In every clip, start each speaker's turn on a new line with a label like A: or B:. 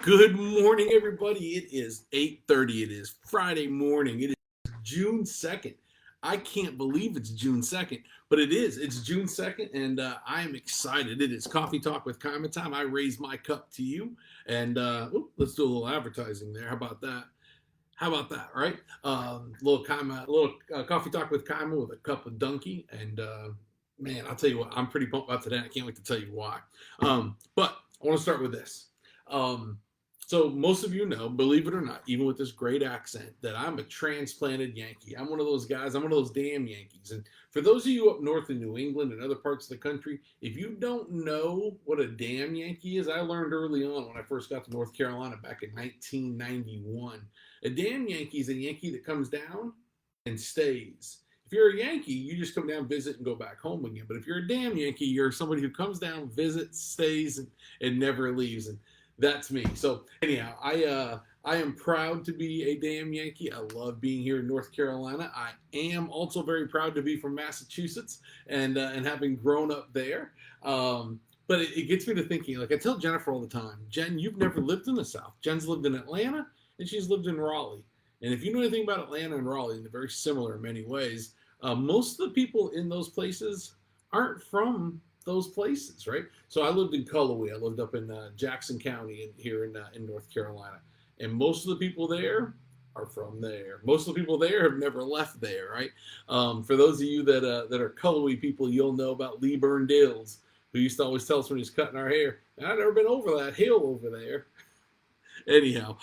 A: Good morning, everybody. It is 8:30. It is Friday morning. It is June 2nd. I can't believe it's June 2nd, but it is. It's June 2nd, and I am excited. It is Coffee Talk with Kima time. I raise my cup to you, and let's do a little advertising there. How about that? How about that, right? Little Coffee Talk with Kima with a cup of donkey, and man, I'll tell you what, I'm pretty pumped about today. I can't wait to tell you why. But I want to start with this. Um, so most of you know, believe it or not, even with this great accent, that I'm a transplanted Yankee. I'm one of those guys. I'm one of those damn Yankees. And for those of you up north in New England and other parts of the country, if you don't know what a damn Yankee is, I learned early on when I first got to North Carolina back in 1991. A damn Yankee is a Yankee that comes down and stays. If you're a Yankee, you just come down, visit, and go back home again. But if you're a damn Yankee, you're somebody who comes down, visits, stays, and never leaves. And that's me. So anyhow, I am proud to be a damn Yankee. I love being here in North Carolina. I am also very proud to be from Massachusetts and having grown up there. But it gets me to thinking. Like I tell Jennifer all the time, Jen, you've never lived in the South. Jen's lived in Atlanta and she's lived in Raleigh. And if you know anything about Atlanta and Raleigh, they're very similar in many ways. Most of the people in those places aren't from those places, right? So I lived in Cullowhee. I lived up in Jackson County here in North Carolina, and most of the people there are from there. Most of the people there have never left there, right? For those of you that are Cullowhee people, you'll know about Lee Burndills, who used to always tell us when he's cutting our hair, "I've never been over that hill over there." Anyhow,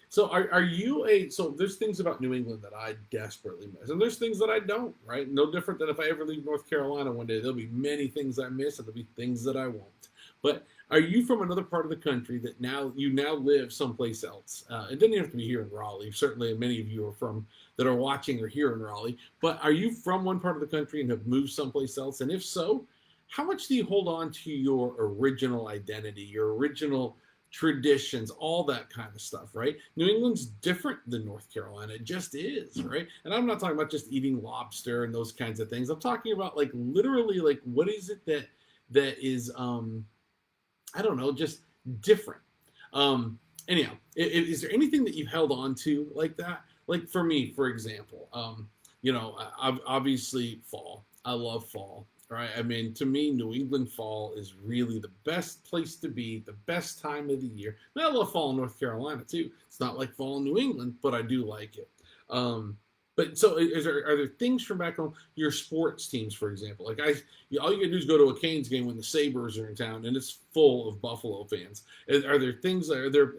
A: so are you so there's things about New England that I desperately miss, and there's things that I don't, right? No different than if I ever leave North Carolina one day, there'll be many things I miss, and there'll be things that I won't. But are you from another part of the country that now live someplace else? It doesn't have to be here in Raleigh. Certainly, many of you are from that are watching or here in Raleigh. But are you from one part of the country and have moved someplace else? And if so, how much do you hold on to your original identity, your original traditions, all that kind of stuff, right? New England's different than North Carolina. It just is, right? And I'm not talking about just eating lobster and those kinds of things. I'm talking about like literally like what is it that is I don't know, just different. Anyhow, is there anything that you've held on to like that? Like for me, for example, obviously fall. I love fall. Right. I mean, to me, New England fall is really the best place to be, the best time of the year. I love fall in North Carolina too. It's not like fall in New England, but I do like it. But so are there things from back home, your sports teams, for example? Like all you gotta do is go to a Canes game when the Sabres are in town and it's full of Buffalo fans. Are there things are there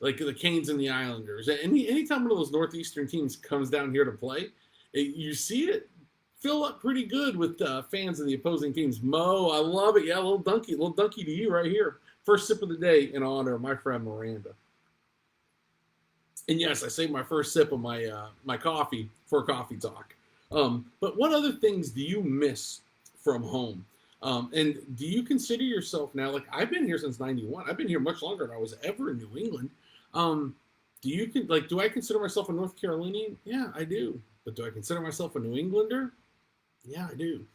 A: like the Canes and the Islanders? Anytime one of those Northeastern teams comes down here to play, you see it fill up pretty good with fans of the opposing teams. Mo, I love it. Yeah, little donkey to you right here. First sip of the day in honor of my friend Miranda. And yes, I saved my first sip of my coffee for coffee talk. But what other things do you miss from home? And do you consider yourself now, like I've been here since 91. I've been here much longer than I was ever in New England. Do I consider myself a North Carolinian? Yeah, I do. But do I consider myself a New Englander? Yeah, I do.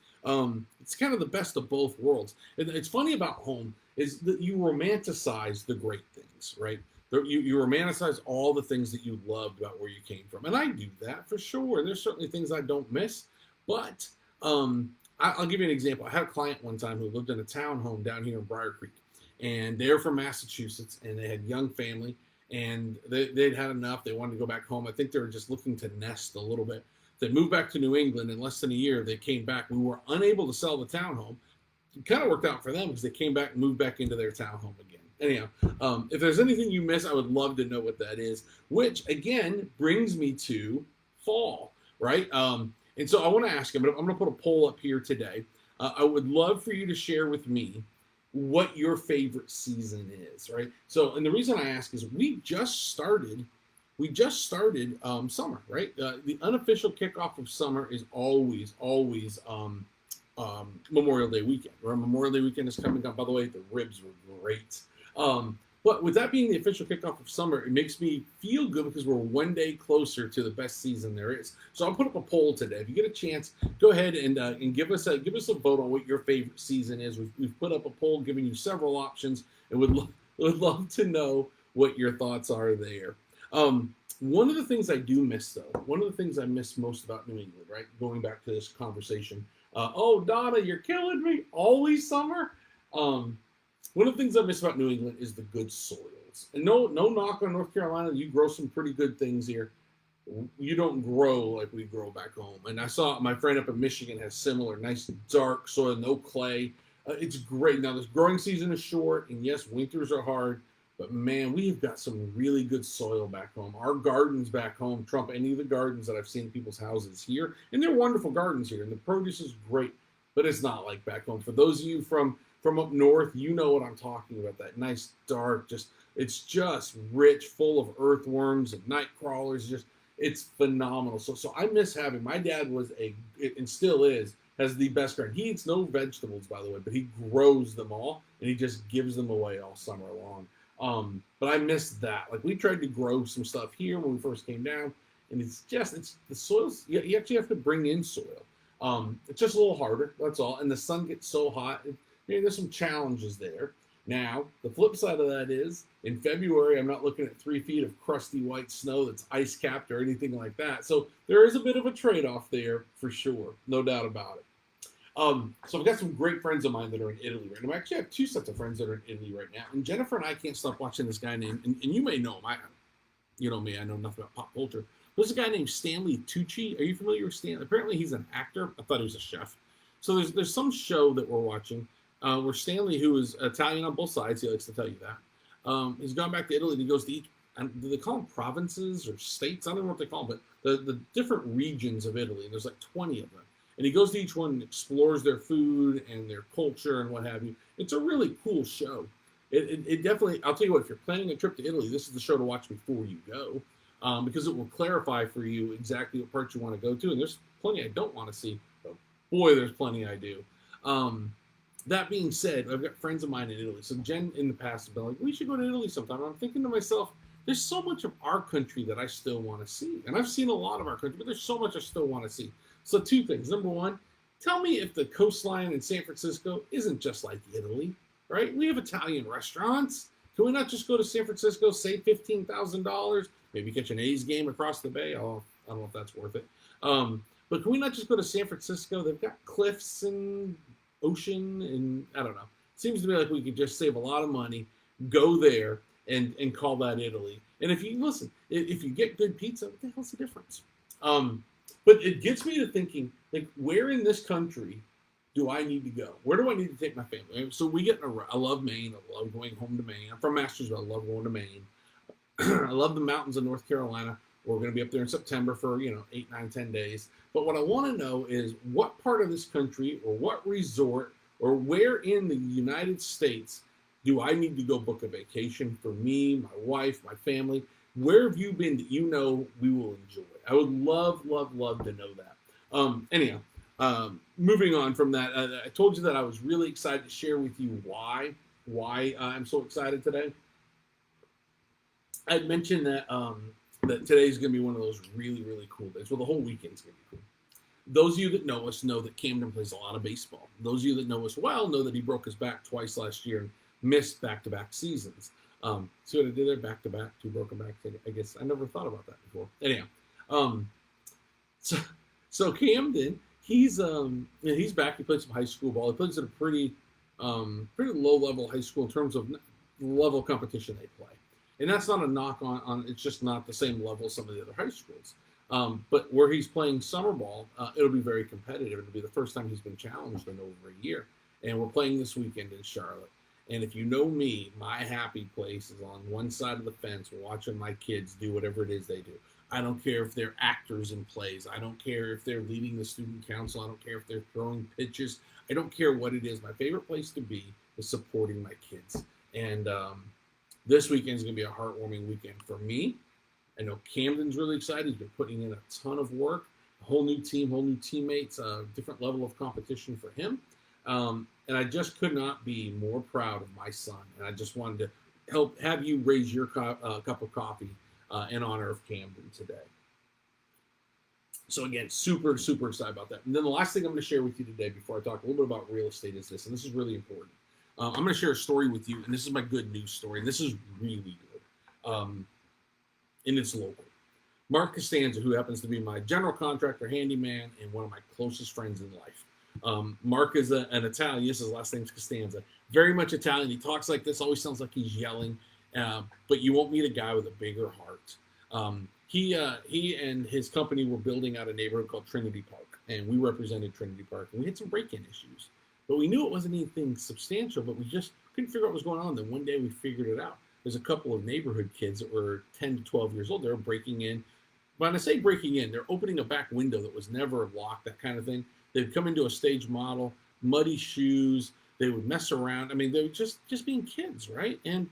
A: It's kind of the best of both worlds. And it's funny about home is that you romanticize the great things, right? You romanticize all the things that you loved about where you came from. And I do that for sure. And there's certainly things I don't miss. But I'll give you an example. I had a client one time who lived in a townhome down here in Briar Creek. And they're from Massachusetts. And they had a young family. And they'd had enough. They wanted to go back home. I think they were just looking to nest a little bit. They moved back to New England in less than a year. They came back. We were unable to sell the townhome. It kind of worked out for them because they came back and moved back into their townhome again. Anyhow, if there's anything you miss, I would love to know what that is, which, again, brings me to fall, right? And so I want to ask you, I'm going to put a poll up here today. I would love for you to share with me what your favorite season is, right? So, and the reason I ask is we just started summer, right? The unofficial kickoff of summer is always Memorial Day weekend. Right? Memorial Day weekend is coming up. By the way, the ribs were great. But with that being the official kickoff of summer, it makes me feel good because we're one day closer to the best season there is. So I'll put up a poll today. If you get a chance, go ahead and give us a vote on what your favorite season is. We've put up a poll giving you several options, and Would love to know what your thoughts are there. One of the things I do miss, though, one of the things I miss most about New England, right? Going back to this conversation. Oh, Donna, you're killing me. Always summer. Um, One of the things I miss about New England is the good soils. And no knock on North Carolina. You grow some pretty good things here. You don't grow like we grow back home. And I saw my friend up in Michigan has similar nice dark soil, no clay. It's great. Now this growing season is short, and yes, winters are hard. But man, we've got some really good soil back home. Our gardens back home trump any of the gardens that I've seen in people's houses here, and they're wonderful gardens here, and the produce is great. But it's not like back home. For those of you from up north, you know what I'm talking about. That nice dark, just it's just rich, full of earthworms and night crawlers. Just it's phenomenal. So I miss having my dad was and still is has the best garden. He eats no vegetables, by the way, but he grows them all and he just gives them away all summer long. But I miss that. Like we tried to grow some stuff here when we first came down, and it's the soils. You actually have to bring in soil. It's just a little harder. That's all. And the sun gets so hot. There's some challenges there. Now, the flip side of that is in February, I'm not looking at 3 feet of crusty white snow that's ice capped or anything like that. So there is a bit of a trade off there for sure. No doubt about it. So I've got some great friends of mine that are in Italy right now. I actually have 2 sets of friends that are in Italy right now. And Jennifer and I can't stop watching this guy named, and you may know him. You know me, I know nothing about pop culture. There's a guy named Stanley Tucci. Are you familiar with Stanley? Apparently he's an actor. I thought he was a chef. So there's some show that we're watching where Stanley, who is Italian on both sides, he likes to tell you that, he's gone back to Italy and he goes to each, and do they call them provinces or states? I don't know what they call them, but the different regions of Italy, and there's like 20 of them. And he goes to each one and explores their food and their culture and what have you. It's a really cool show. It definitely, I'll tell you what, if you're planning a trip to Italy, this is the show to watch before you go, because it will clarify for you exactly what parts you want to go to. And there's plenty I don't want to see, but boy, there's plenty I do. That being said, I've got friends of mine in Italy. So Jen in the past has been like, we should go to Italy sometime. I'm thinking to myself, there's so much of our country that I still want to see. And I've seen a lot of our country, but there's so much I still want to see. So 2 things. Number one, tell me if the coastline in San Francisco isn't just like Italy, right? We have Italian restaurants. Can we not just go to San Francisco, save $15,000, maybe catch an A's game across the bay? Oh, I don't know if that's worth it. But can we not just go to San Francisco? They've got cliffs and ocean, and I don't know. It seems to me like we could just save a lot of money, go there, and call that Italy. And if you listen, if you get good pizza, what the hell's the difference? But it gets me to thinking, like, where in this country do I need to go? Where do I need to take my family? So we get I love Maine. I love going home to Maine. I'm from Mastersville. I love going to Maine. I love the mountains of North Carolina. We're going to be up there in September for 8, 9, 10 days. But what I want to know is what part of this country or what resort or where in the United States do I need to go book a vacation for me, my wife, my family? Where have you been that you know we will enjoy? I would love, love, love to know that. Anyhow, moving on from that, I told you that I was really excited to share with you why I'm so excited today. I mentioned that that today's going to be one of those really, really cool days. Well, the whole weekend's going to be cool. Those of you that know us know that Camden plays a lot of baseball. Those of you that know us well know that he broke his back twice last year and missed back-to-back seasons. See what I did there? Back-to-back, 2 broken backs. I guess I never thought about that before. Anyhow, so Camden, he's back. He played some high school ball. He plays at a pretty low-level high school in terms of the level of competition they play. And that's not a knock on it's just not the same level as some of the other high schools. But where he's playing summer ball, it'll be very competitive. It'll be the first time he's been challenged in over a year. And we're playing this weekend in Charlotte. And if you know me, my happy place is on one side of the fence watching my kids do whatever it is they do. I don't care if they're actors in plays. I don't care if they're leading the student council. I don't care if they're throwing pitches. I don't care what it is. My favorite place to be is supporting my kids. And this weekend is going to be a heartwarming weekend for me. I know Camden's really excited. He's been putting in a ton of work, a whole new team, whole new teammates, a different level of competition for him. And I just could not be more proud of my son. And I just wanted to have you raise your cup of coffee in honor of Camden today. So again, super, super excited about that. And then the last thing I'm going to share with you today before I talk a little bit about real estate is this, and this is really important. I'm going to share a story with you, and this is my good news story, and this is really good. And it's local. Mark Costanza, who happens to be my general contractor, handyman, and one of my closest friends in life. Mark is an Italian. Yes, his last name's Costanza. Very much Italian. He talks like this, always sounds like he's yelling. But you won't meet a guy with a bigger heart. He and his company were building out a neighborhood called Trinity Park, and we represented Trinity Park. And we had some break-in issues. But we knew it wasn't anything substantial, but we just couldn't figure out what was going on. Then one day we figured it out. There's a couple of neighborhood kids that were 10 to 12 years old. They were breaking in. When I say breaking in, they're opening a back window that was never locked, that kind of thing. They'd come into a stage model, muddy shoes. They would mess around. I mean, they were just being kids, right? And,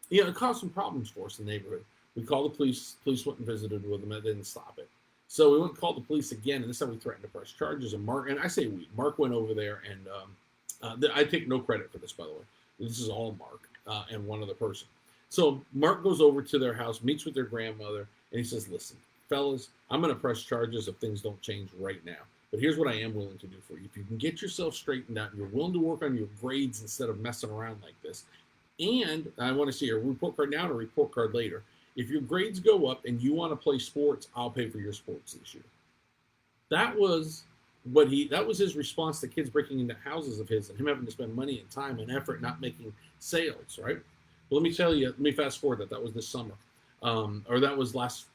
A: it caused some problems for us in the neighborhood. We called the police. Police went and visited with them. That didn't stop it. So we went and called the police again, and this time we threatened to press charges. And Mark, and I say we, Mark went over there, and I take no credit for this, by the way. This is all Mark and one other person. So Mark goes over to their house, meets with their grandmother, and he says, listen, fellas, I'm going to press charges if things don't change right now. But here's what I am willing to do for you. If you can get yourself straightened out and you're willing to work on your grades instead of messing around like this, and I want to see a report card now and a report card later. If your grades go up and you want to play sports, I'll pay for your sports this year. That was his response to kids breaking into houses of his and him having to spend money and time and effort not making sales, right? But let me tell you, let me fast forward that was this summer. Or that was last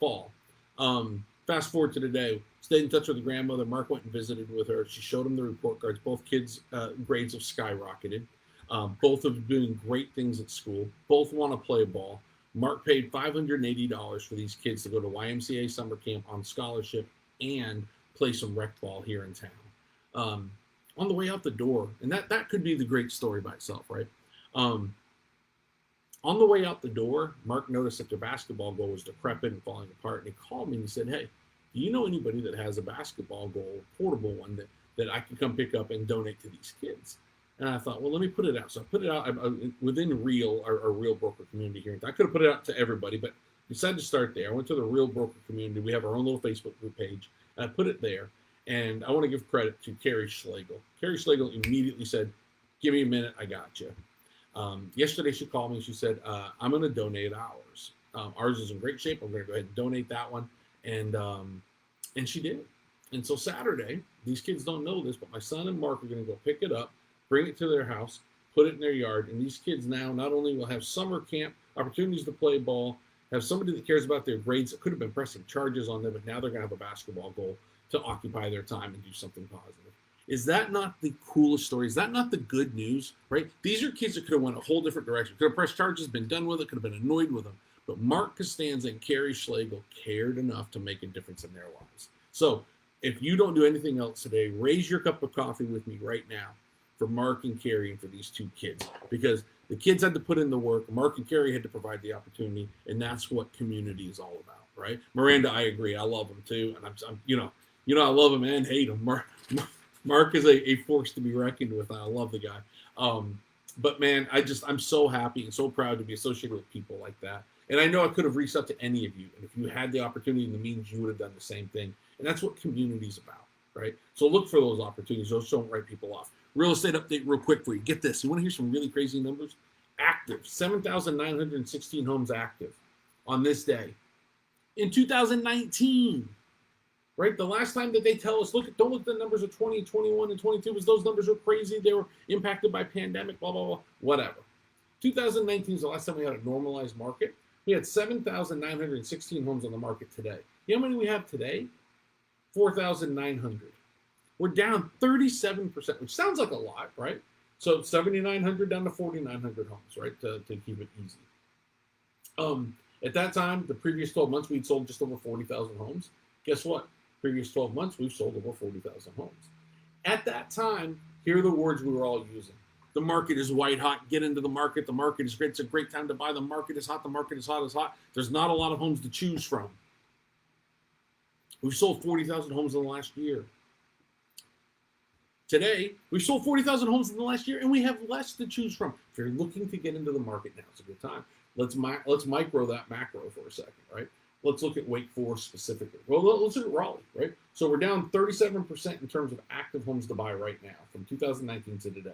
A: fall. Fast forward to today, stayed in touch with the grandmother. Mark went and visited with her. She showed him the report cards. Both kids' grades have skyrocketed. Both are doing great things at school. Both want to play ball. Mark paid $580 for these kids to go to YMCA summer camp on scholarship and play some rec ball here in town. On the way out the door, and that could be the great story by itself, right? On the way out the door, Mark noticed that their basketball goal was decrepit and falling apart, and he called me and he said, hey, do you know anybody that has a basketball goal, a portable one, that I can come pick up and donate to these kids? And I thought, well, let me put it out. So I put it out within our Real Broker community here. I could have put it out to everybody, but decided to start there. I went to the Real Broker community. We have our own little Facebook group page. And I put it there. And I want to give credit to Carrie Schlegel. Carrie Schlegel immediately said, give me a minute. I got you. Yesterday, she called me. She said, I'm going to donate ours. Ours is in great shape. I'm going to go ahead and donate that one. And she did. And so Saturday, these kids don't know this, but my son and Mark are going to go pick it up, bring it to their house, put it in their yard, and these kids now not only will have summer camp, opportunities to play ball, have somebody that cares about their grades that could have been pressing charges on them, but now they're going to have a basketball goal to occupy their time and do something positive. Is that not the coolest story? Is that not the good news, right? These are kids that could have went a whole different direction. Could have pressed charges, been done with it, could have been annoyed with them. But Mark Costanza and Carrie Schlegel cared enough to make a difference in their lives. So if you don't do anything else today, raise your cup of coffee with me right now for Mark and Carrie and for these two kids, because the kids had to put in the work. Mark and Carrie had to provide the opportunity, and that's what community is all about, right? Miranda, I agree. I love them too, and I'm I love him and hate him. Mark is a force to be reckoned with. I love the guy. But man, I'm so happy and so proud to be associated with people like that. And I know I could have reached out to any of you, and if you had the opportunity and the means, you would have done the same thing. And that's what community is about, right? So look for those opportunities. Those don't write people off. Real estate update real quick for you. Get this. You want to hear some really crazy numbers? Active. 7,916 homes active on this day. In 2019, right? The last time that they tell us, don't look at the numbers of 20, 21, and 22, because those numbers are crazy. They were impacted by pandemic, blah, blah, blah, whatever. 2019 is the last time we had a normalized market. We had 7,916 homes on the market today. You know how many we have today? 4,900. We're down 37%, which sounds like a lot, right? So 7,900 down to 4,900 homes, right, to keep it easy. At that time, the previous 12 months, we'd sold just over 40,000 homes. Guess what? Previous 12 months, we've sold over 40,000 homes. At that time, here are the words we were all using. The market is white hot. Get into the market. The market is great. It's a great time to buy. The market is hot. The market is hot. It's hot. There's not a lot of homes to choose from. We've sold 40,000 homes in the last year. Today, we've sold 40,000 homes in the last year, and we have less to choose from. If you're looking to get into the market now, it's a good time. Let's micro that macro for a second, right? Let's look at Wake Forest specifically. Well, let's look at Raleigh, right? So we're down 37% in terms of active homes to buy right now from 2019 to today.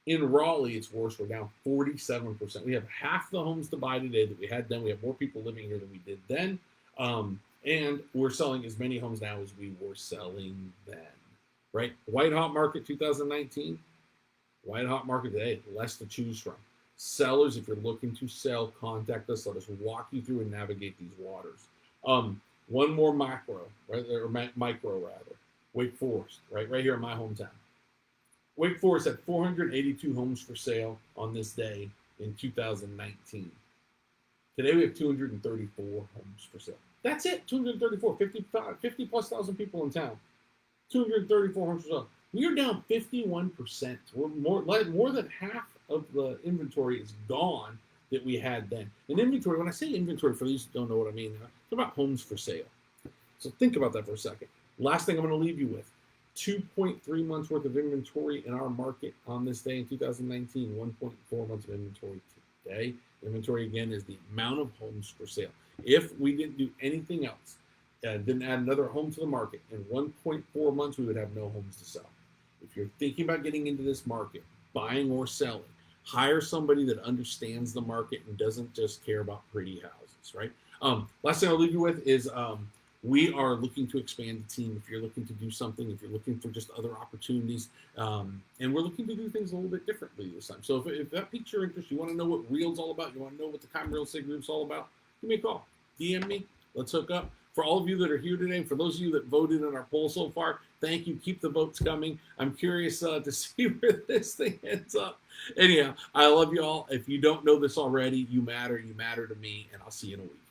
A: In Raleigh, it's worse. We're down 47%. We have half the homes to buy today that we had then. We have more people living here than we did then. And we're selling as many homes now as we were selling then, right? White hot market 2019, white hot market today, less to choose from. Sellers, if you're looking to sell, contact us. Let us walk you through and navigate these waters. One more macro, right? Or micro rather. Wake Forest, right here in my hometown. Wake Forest had 482 homes for sale on this day in 2019. Today we have 234 homes for sale. That's it, 234, 50 plus thousand people in town. 234 homes for sale. We are down 51%. We're more than half of the inventory is gone that we had then. And inventory, when I say inventory, for those who don't know what I mean, I'm talking about homes for sale. So think about that for a second. Last thing I'm going to leave you with. 2.3 months worth of inventory in our market on this day in 2019, 1.4 months of inventory today. Inventory, again, is the amount of homes for sale. If we didn't do anything else, didn't add another home to the market, in 1.4 months, we would have no homes to sell. If you're thinking about getting into this market, buying or selling, hire somebody that understands the market and doesn't just care about pretty houses, right? Last thing I'll leave you with is we are looking to expand the team. If you're looking to do something, if you're looking for just other opportunities, and we're looking to do things a little bit differently this time. So if that piques your interest, you want to know what Real's all about, you want to know what the Kima Real Estate Group's all about, give me a call, DM me, let's hook up. For all of you that are here today, for those of you that voted in our poll so far, thank you. Keep the votes coming. I'm curious to see where this thing ends up. Anyhow, I love you all. If you don't know this already, you matter. You matter to me, and I'll see you in a week.